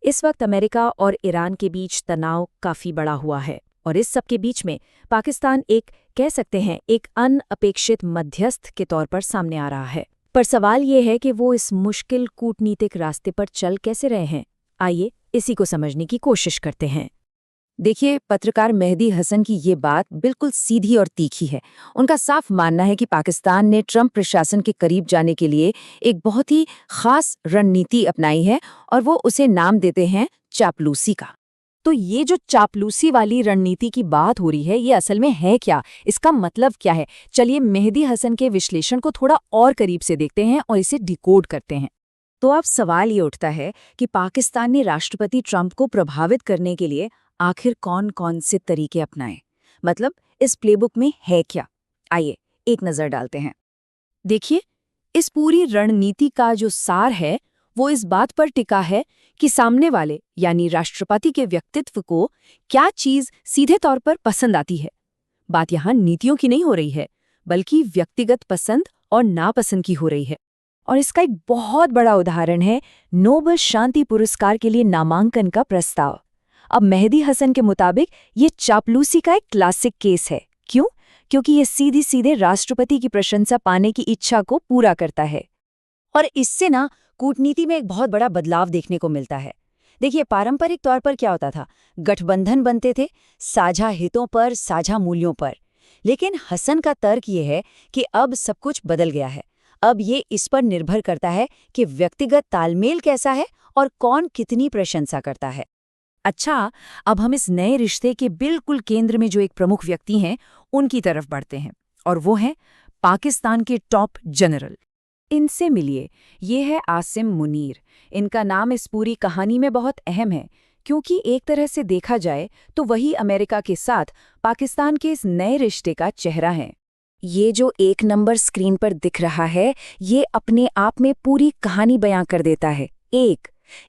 इस वक्त अमेरिका और ईरान के बीच तनाव काफी बड़ा हुआ है और इस सब के बीच में पाकिस्तान एक कह सकते हैं एक अनअपेक्षित मध्यस्थ के तौर पर सामने आ रहा है। पर सवाल ये है कि वो इस मुश्किल कूटनीतिक रास्ते पर चल कैसे रहे हैं। आइए इसी को समझने की कोशिश करते हैं। देखिए, पत्रकार मेहदी हसन की ये बात बिल्कुल सीधी और तीखी है। उनका साफ मानना है कि पाकिस्तान ने ट्रंप प्रशासन के करीब जाने के लिए एक बहुत ही खास रणनीति अपनाई है और वो उसे नाम देते हैं चापलूसी का। तो ये जो चापलूसी वाली रणनीति की बात हो रही है, ये असल में है क्या? इसका मतलब क्या है? चलिए मेहदी हसन के विश्लेषण को थोड़ा और करीब से देखते हैं और इसे डिकोड करते हैं। तो अब सवाल ये उठता है कि पाकिस्तान ने राष्ट्रपति ट्रंप को प्रभावित करने के लिए आखिर कौन कौन से तरीके अपनाए, मतलब इस प्लेबुक में है क्या? आइए एक नजर डालते हैं। देखिए, इस पूरी रणनीति का जो सार है वो इस बात पर टिका है कि सामने वाले यानी राष्ट्रपति के व्यक्तित्व को क्या चीज सीधे तौर पर पसंद आती है। बात यहाँ नीतियों की नहीं हो रही है, बल्कि व्यक्तिगत पसंद और नापसंद की हो रही है। और इसका एक बहुत बड़ा उदाहरण है नोबेल शांति पुरस्कार के लिए नामांकन का प्रस्ताव। अब मेहदी हसन के मुताबिक ये चापलूसी का एक क्लासिक केस है। क्यों? क्योंकि ये सीधे सीधे राष्ट्रपति की प्रशंसा पाने की इच्छा को पूरा करता है। और इससे ना कूटनीति में एक बहुत बड़ा बदलाव देखने को मिलता है। देखिए, पारंपरिक तौर पर क्या होता था, गठबंधन बनते थे साझा हितों पर, साझा मूल्यों पर। लेकिन हसन का तर्क ये है कि अब सब कुछ बदल गया है। अब ये इस पर निर्भर करता है कि व्यक्तिगत तालमेल कैसा है और कौन कितनी प्रशंसा करता है। अच्छा, अब हम इस नए रिश्ते के बिल्कुल केंद्र में जो एक प्रमुख व्यक्ति हैं उनकी तरफ बढ़ते हैं, और वो हैं पाकिस्तान के टॉप जनरल। इनसे मिलिए, ये है आसिम मुनीर। इनका नाम इस पूरी कहानी में बहुत अहम है, क्योंकि एक तरह से देखा जाए तो वही अमेरिका के साथ पाकिस्तान के इस नए रिश्ते का चेहरा है। ये जो एक नंबर स्क्रीन पर दिख रहा है, ये अपने आप में पूरी कहानी बयां कर देता है।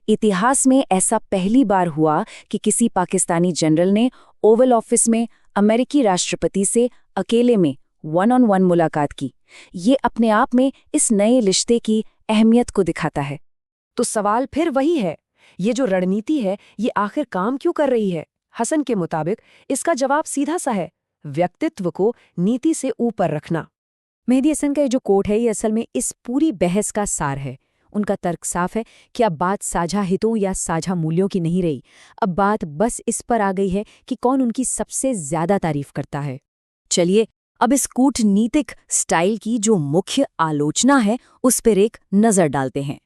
इतिहास में ऐसा पहली बार हुआ कि किसी पाकिस्तानी जनरल ने ओवल ऑफिस में अमेरिकी राष्ट्रपति से अकेले में वन-ऑन-वन मुलाकात की। ये अपने आप में इस नए रिश्ते की अहमियत को दिखाता है। तो सवाल फिर वही है, ये जो रणनीति है ये आखिर काम क्यों कर रही है? हसन के मुताबिक इसका जवाब सीधा सा है, व्यक्तित्व को नीति से ऊपर रखना। मेहदी हसन का ये जो कोट है ये असल में इस पूरी बहस का सार है। उनका तर्क साफ है कि अब बात साझा हितों या साझा मूल्यों की नहीं रही। अब बात बस इस पर आ गई है कि कौन उनकी सबसे ज्यादा तारीफ करता है। चलिए अब इस कूटनीतिक स्टाइल की जो मुख्य आलोचना है उस पर एक नजर डालते हैं।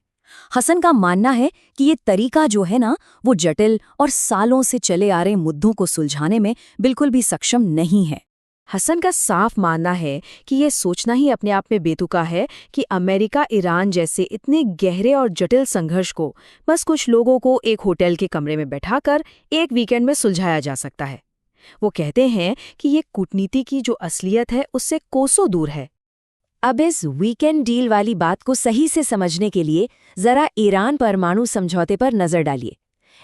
हसन का मानना है कि ये तरीका जो है ना, वो जटिल और सालों से चले आ रहे मुद्दों को सुलझाने में बिल्कुल भी सक्षम नहीं है। हसन का साफ मानना है कि ये सोचना ही अपने आप में बेतुका है कि अमेरिका ईरान जैसे इतने गहरे और जटिल संघर्ष को बस कुछ लोगों को एक होटल के कमरे में बैठाकर एक वीकेंड में सुलझाया जा सकता है। वो कहते हैं कि ये कूटनीति की जो असलियत है उससे कोसों दूर है। अब इस वीकेंड डील वाली बात को सही से समझने के लिए जरा ईरान परमाणु समझौते पर नजर डालिए।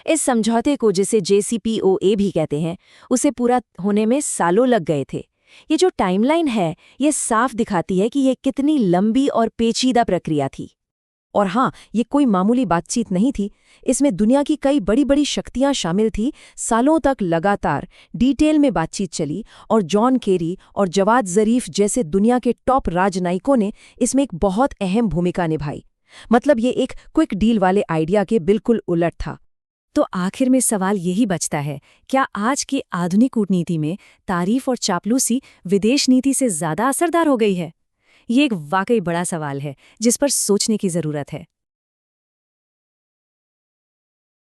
इस समझौते को, जिसे JCPOA भी कहते हैं, उसे पूरा होने में सालों लग गए थे। ये जो टाइमलाइन है ये साफ दिखाती है कि ये कितनी लंबी और पेचीदा प्रक्रिया थी। और हाँ, ये कोई मामूली बातचीत नहीं थी। इसमें दुनिया की कई बड़ी बड़ी शक्तियां शामिल थी। सालों तक लगातार डिटेल में बातचीत चली और जॉन केरी और जवाद ज़रीफ जैसे दुनिया के टॉप राजनयिकों ने इसमें एक बहुत अहम भूमिका निभाई। मतलब ये एक क्विक डील वाले आइडिया के बिल्कुल उलट था। तो आखिर में सवाल यही बचता है, क्या आज की आधुनिक कूटनीति में तारीफ और चापलूसी विदेश नीति से ज़्यादा असरदार हो गई है? ये एक वाकई बड़ा सवाल है जिस पर सोचने की ज़रूरत है।